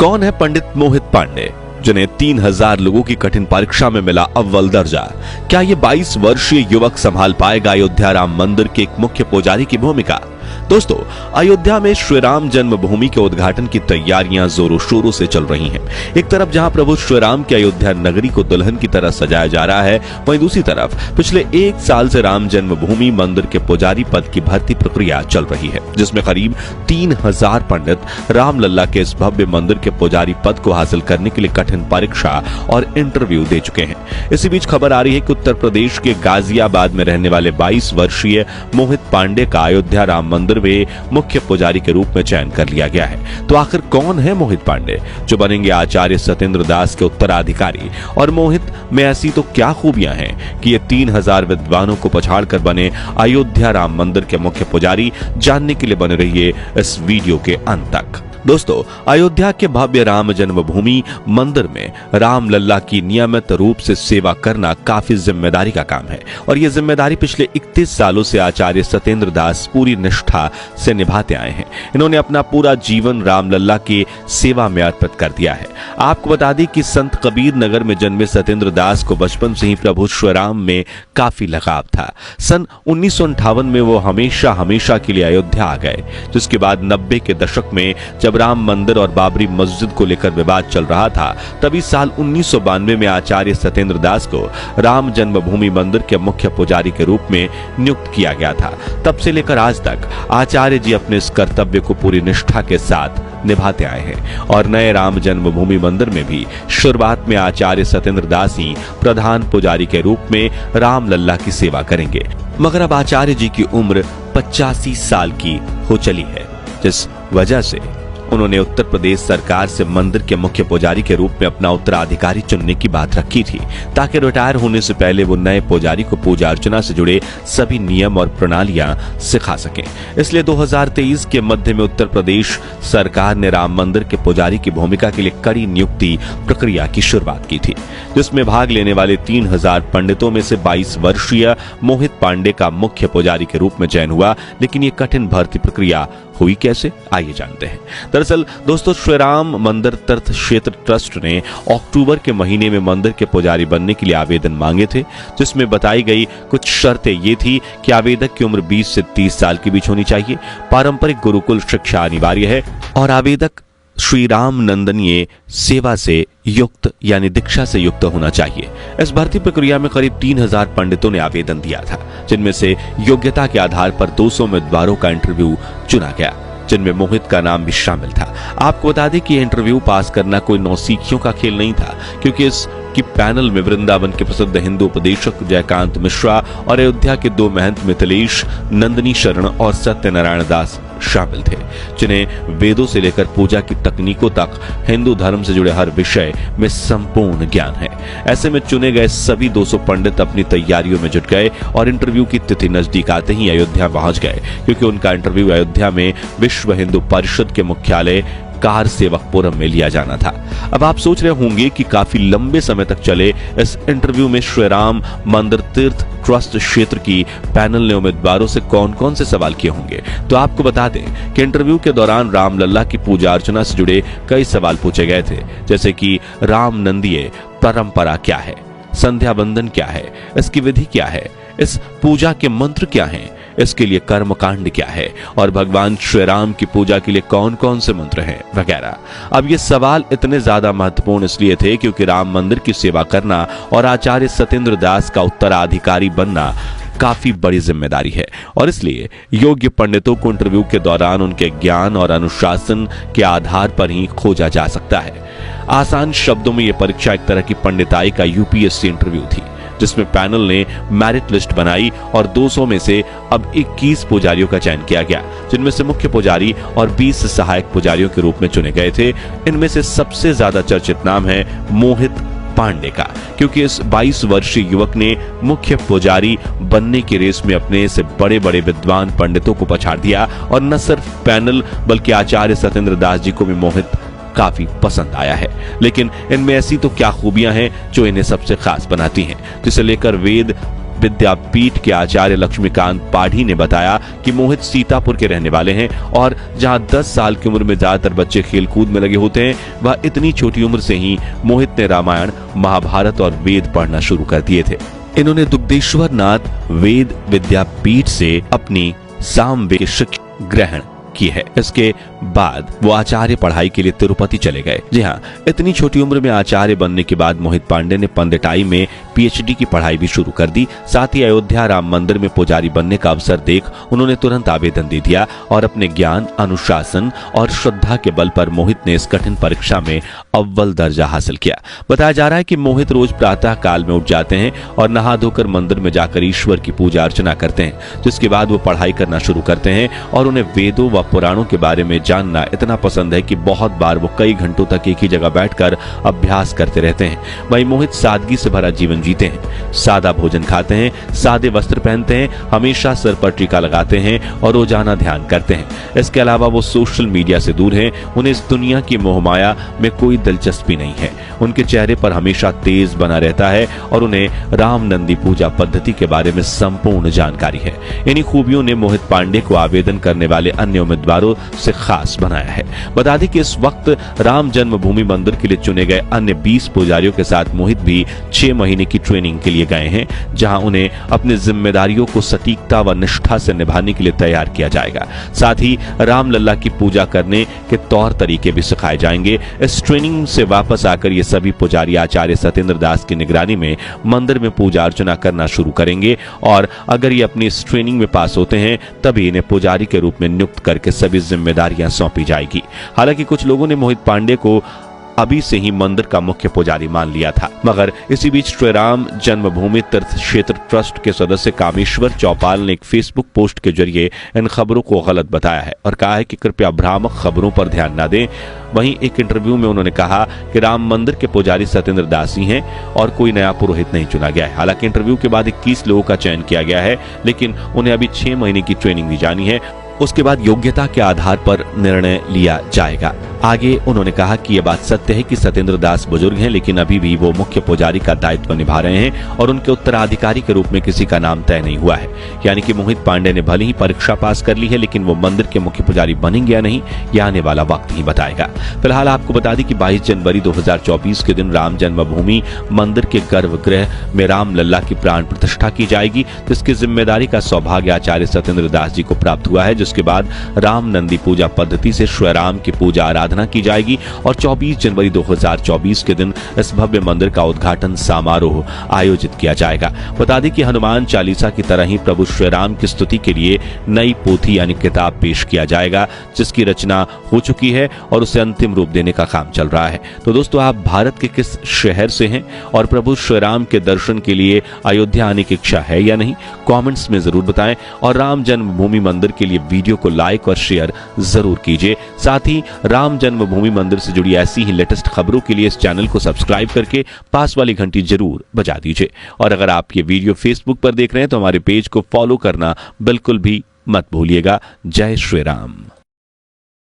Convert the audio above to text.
कौन है पंडित मोहित पांडे, जिन्हें 3000 लोगों की कठिन परीक्षा में मिला अव्वल दर्जा? क्या ये 22 वर्षीय युवक संभाल पाएगा अयोध्या राम मंदिर के एक मुख्य पुजारी की भूमिका? दोस्तों, अयोध्या में श्री राम जन्मभूमि के उद्घाटन की तैयारियां जोरों शोरों से चल रही हैं। एक तरफ जहां प्रभु श्री राम की अयोध्या नगरी को दुल्हन की तरह सजाया जा रहा है, वहीं दूसरी तरफ पिछले 1 साल से राम जन्मभूमि मंदिर के पुजारी पद की भर्ती प्रक्रिया चल रही है, जिसमें करीब 3000 पंडित रामलला के इस भव्य मंदिर के पुजारी पद को हासिल करने के लिए कठिन परीक्षा और इंटरव्यू दे चुके हैं। इसी बीच खबर आ रही है कि उत्तर प्रदेश के गाजियाबाद में रहने वाले 22 वर्षीय मोहित पांडे का अयोध्या राम मंदिर में मुख्य पुजारी के रूप में चयन कर लिया गया है। तो आखिर कौन है मोहित पांडे, जो बनेंगे आचार्य सत्येंद्र दास के उत्तराधिकारी? और मोहित में ऐसी तो क्या खूबियां हैं कि ये 3000 विद्वानों को पछाड़कर बने अयोध्या राम मंदिर के मुख्य पुजारी? जानने के लिए बने रहिए इस वीडियो के अंत तक। दोस्तों, अयोध्या के भव्य राम जन्मभूमि मंदिर में रामलला की नियमित रूप से सेवा करना काफी जिम्मेदारी का काम है, और यह जिम्मेदारी पिछले 31 सालों से आचार्य सत्येंद्र दास पूरी निष्ठा से निभाते आए हैं। इन्होंने अपना पूरा जीवन रामलला की सेवा में अर्पित कर दिया है। आपको बता दें कि संत कबीर नगर में जन्मे सत्येंद्र दास को बचपन से ही प्रभु श्री राम में काफी लगाव था। सन 1958 में वो हमेशा के लिए अयोध्या आ गए, जिसके बाद 90 के दशक में जब राम मंदिर और बाबरी मस्जिद को लेकर विवाद चल रहा था, तभी साल 1992 में आचार्य सत्येंद्र दास को राम जन्मभूमि मंदिर के मुख्य पुजारी के रूप में नियुक्त किया गया था। तब से लेकर आज तक आचार्य जी अपने इस कर्तव्य को पूरी निष्ठा के साथ निभाते आए हैं, और नए राम जन्मभूमि मंदिर में भी शुरुआत में आचार्य सत्येंद्र दास ही प्रधान पुजारी के रूप में रामलला की सेवा करेंगे। मगर अब आचार्य जी की उम्र 85 साल की हो चली है, जिस वजह से उन्होंने उत्तर प्रदेश सरकार से मंदिर के मुख्य पुजारी के रूप में अपना उत्तराधिकारी चुनने की बात रखी थी, ताकि रिटायर होने से पहले वो नए पुजारी को पूजा अर्चना से जुड़े सभी नियम और प्रणालियां सिखा सकें। इसलिए 2023 के मध्य में उत्तर प्रदेश सरकार ने राम मंदिर के पुजारी की भूमिका के लिए कड़ी नियुक्ति प्रक्रिया की शुरुआत की थी, जिसमें भाग लेने वाले 3000 पंडितों में से 22 वर्षीय मोहित पांडे का मुख्य पुजारी के रूप में चयन हुआ। लेकिन ये कठिन भर्ती प्रक्रिया हुई कैसे, आइए जानते हैं। दरअसल दोस्तों, श्री राम मंदिर तीर्थ क्षेत्र ट्रस्ट ने अक्टूबर के महीने में मंदिर के पुजारी बनने के लिए आवेदन मांगे थे, जिसमें बताई गई कुछ शर्तें ये थी कि आवेदक की उम्र 20 से 30 साल के बीच होनी चाहिए, पारंपरिक गुरुकुल शिक्षा अनिवार्य है, और आवेदक श्री राम नंदनीय सेवा से युक्त यानी दीक्षा से युक्त होना चाहिए। इस भर्ती प्रक्रिया में करीब 3000 पंडितों ने आवेदन दिया था, जिनमें से योग्यता के आधार पर 200 उम्मीदवारों का इंटरव्यू चुना गया, जिनमें मोहित का नाम भी शामिल था। आपको बता दें कि इंटरव्यू पास करना कोई नौसिखियों का खेल नहीं था, क्योंकि इस की पैनल में वृंदावन के प्रसिद्ध हिंदू उपदेशक जयकांत मिश्रा और अयोध्या के 2 महंत मिथिलेश नंदनी शरण और सत्यनारायण दास शामिल थे, जिन्हें वेदों से लेकर पूजा की तकनीकों तक हिंदू धर्म से जुड़े हर विषय में संपूर्ण ज्ञान है। ऐसे में चुने गए सभी 200 पंडित अपनी तैयारियों में जुट गए और इंटरव्यू की तिथि नजदीक आते ही अयोध्या पहुंच गए, क्योंकि उनका इंटरव्यू अयोध्या में विश्व हिंदू परिषद के मुख्यालय कार सेवकपुरम में लिया जाना था। अब आप सोच रहे होंगे कि काफी लंबे समय तक चले इस इंटरव्यू में श्री राम मंदिर तीर्थ ट्रस्ट क्षेत्र की पैनल ने उम्मीदवारों से कौन कौन से सवाल किए होंगे। तो आपको बता दें कि इंटरव्यू के दौरान रामलला की पूजा अर्चना से जुड़े कई सवाल पूछे गए थे, जैसे कि राम नंदीय परंपरा क्या है, संध्या बंदन क्या है, इसकी विधि क्या है, इस पूजा के मंत्र क्या हैं, इसके लिए कर्म कांड क्या है, और भगवान श्री राम की पूजा के लिए कौन कौन से मंत्र हैं वगैरह। अब ये सवाल इतने ज्यादा महत्वपूर्ण इसलिए थे क्योंकि राम मंदिर की सेवा करना और आचार्य सत्येंद्र दास का उत्तराधिकारी बनना काफी बड़ी जिम्मेदारी है, और इसलिए योग्य पंडितों को इंटरव्यू के दौरान उनके ज्ञान और अनुशासन के आधार पर ही खोजा जा सकता है। आसान शब्दों में यह परीक्षा एक तरह की पंडिताई का यूपीएससी इंटरव्यू थी, जिसमें पैनल ने मेरिट लिस्ट बनाई और 200 में से अब 21 पुजारियों का चयन किया गया, जिनमें से मुख्य पुजारी और 20 सहायक पुजारियों के रूप में चुने गए थे। इनमें से सबसे ज्यादा चर्चित नाम है मोहित पांडे का, क्योंकि इस 22 वर्षीय युवक ने मुख्य पुजारी बनने की रेस में अपने से बड़े बड़े विद्वान पंडितों को पछाड़ दिया, और न सिर्फ पैनल बल्कि आचार्य सत्येंद्र दास जी को भी मोहित काफी पसंद आया है। लेकिन इनमें ऐसी तो क्या खूबियां हैं जो इन्हें सबसे खास बनाती हैं, जिसे लेकर वेद विद्यापीठ के आचार्य लक्ष्मीकांत पाढ़ी ने बताया कि मोहित सीतापुर के रहने वाले हैं और जहां 10 साल की उम्र में ज्यादातर बच्चे खेलकूद में लगे होते हैं, वह इतनी छोटी उम्र से ही मोहित ने रामायण, महाभारत और वेद पढ़ना शुरू कर दिए थे। इन्होंने दुग्धेश्वर नाथ वेद विद्यापीठ से अपनी सामवेद शिक्षा ग्रहण की है। इसके बाद वो आचार्य पढ़ाई के लिए तिरुपति चले गए। जी हाँ, इतनी छोटी उम्र में आचार्य बनने के बाद मोहित पांडे ने पंडिताई में पीएचडी की पढ़ाई भी शुरू कर दी। साथ ही अयोध्या राम मंदिर में पुजारी बनने का अवसर देख उन्होंने तुरंत आवेदन दे दिया और अपने ज्ञान, अनुशासन और श्रद्धा के बल पर मोहित ने इस कठिन परीक्षा में अव्वल दर्जा हासिल किया। बताया जा रहा है कि मोहित रोज प्रातः काल में उठ जाते हैं और नहा धोकर मंदिर में जाकर ईश्वर की पूजा अर्चना करते हैं, जिसके बाद वो पढ़ाई करना शुरू करते हैं और उन्हें वेदों व पुराणों के बारे में जानना इतना पसंद है कि बहुत बार वो कई घंटों तक एक ही जगह बैठकर अभ्यास करते रहते हैं। वहीं मोहित सादगी से भरा जीवन जीते हैं, सादा भोजन खाते हैं, सादे वस्त्र पहनते हैं, हमेशा सिर पर टीका लगाते हैं और रोजाना ध्यान करते हैं। इसके अलावा वो सोशल मीडिया से दूर हैं। उन्हें इस दुनिया की मोहमाया में कोई दिलचस्पी नहीं है। उनके चेहरे पर हमेशा तेज बना रहता है और उन्हें राम नंदी पूजा पद्धति के बारे में संपूर्ण जानकारी है। इन्हीं खूबियों ने मोहित पांडे को आवेदन करने वाले अन्य उम्मीदवारों से खास बनाया है। बता दें कि इस वक्त राम जन्मभूमि मंदिर के लिए चुने गए अन्य 20 पुजारियों के साथ मोहित भी 6 महीने की ट्रेनिंग के लिए गए हैं, जहां उन्हें अपनी जिम्मेदारियों को सटीकता व निष्ठा से निभाने के लिए तैयार किया जाएगा। साथ ही रामलला की पूजा करने के तौर तरीके भी सिखाए जाएंगे। इस ट्रेनिंग से वापस आकर ये सभी पुजारी आचार्य सत्येंद्र दास की निगरानी में मंदिर में पूजा अर्चना करना शुरू करेंगे और अगर ये अपनी इस ट्रेनिंग में पास होते हैं तभी इन्हें पुजारी के रूप में नियुक्त करके सभी जिम्मेदारियां सौंपी जाएगी। हालांकि कुछ लोगों ने मोहित पांडे को अभी से ही मंदिर का मुख्य पुजारी मान लिया था, मगर इसी बीच श्री राम जन्मभूमि तीर्थ क्षेत्र ट्रस्ट के सदस्य कामेश्वर चौपाल ने एक फेसबुक पोस्ट के जरिए इन खबरों को गलत बताया है और कहा है कि कृपया भ्रामक खबरों पर ध्यान न दें। वहीं एक इंटरव्यू में उन्होंने कहा कि राम मंदिर के पुजारी सत्येंद्र दास ही हैं और कोई नया पुरोहित नहीं चुना गया है। हालांकि इंटरव्यू के बाद 21 लोगों का चयन किया गया है, लेकिन उन्हें अभी 6 महीने की ट्रेनिंग दी जानी है। उसके बाद योग्यता के आधार पर निर्णय लिया जाएगा। आगे उन्होंने कहा कि यह बात सत्य है कि सत्येंद्र दास बुजुर्ग हैं, लेकिन अभी भी वो मुख्य पुजारी का दायित्व निभा रहे हैं और उनके उत्तराधिकारी के रूप में किसी का नाम तय नहीं हुआ है। यानी कि मोहित पांडे ने भले ही परीक्षा पास कर ली है, लेकिन वो मंदिर के मुख्य पुजारी बनेंगे या नहीं, यह आने वाला वक्त ही बताएगा। फिलहाल आपको बता दें कि 22 जनवरी 2024 के दिन राम जन्मभूमि मंदिर के गर्भगृह में रामलला की प्राण प्रतिष्ठा की जाएगी, जिसकी जिम्मेदारी का सौभाग्य आचार्य सत्येंद्र दास जी को प्राप्त हुआ है। जिसके बाद राम नंदी पूजा पद्धति से श्री राम की पूजा आराधना की जाएगी और 24 जनवरी 2024 के दिन इस भव्य मंदिर का उद्घाटन समारोह आयोजित किया जाएगा। बता दें कि हनुमान चालीसा की तरह ही प्रभु श्री राम की स्तुति के लिए नई पोथी यानी किताब पेश किया जाएगा, जिसकी रचना हो चुकी है और उसे अंतिम रूप देने का काम चल रहा है। तो दोस्तों, आप भारत के किस शहर से हैं और प्रभु श्री राम के दर्शन के लिए अयोध्या आने की इच्छा है या नहीं, कमेंट्स में जरूर बताएं और राम जन्मभूमि मंदिर के लिए वीडियो को लाइक और शेयर जरूर कीजिए। साथ ही राम जन्मभूमि मंदिर से जुड़ी ऐसी ही लेटेस्ट खबरों के लिए इस चैनल को सब्सक्राइब करके पास वाली घंटी जरूर बजा दीजिए। और अगर आप ये वीडियो फेसबुक पर देख रहे हैं तो हमारे पेज को फॉलो करना बिल्कुल भी मत भूलिएगा। जय श्री राम।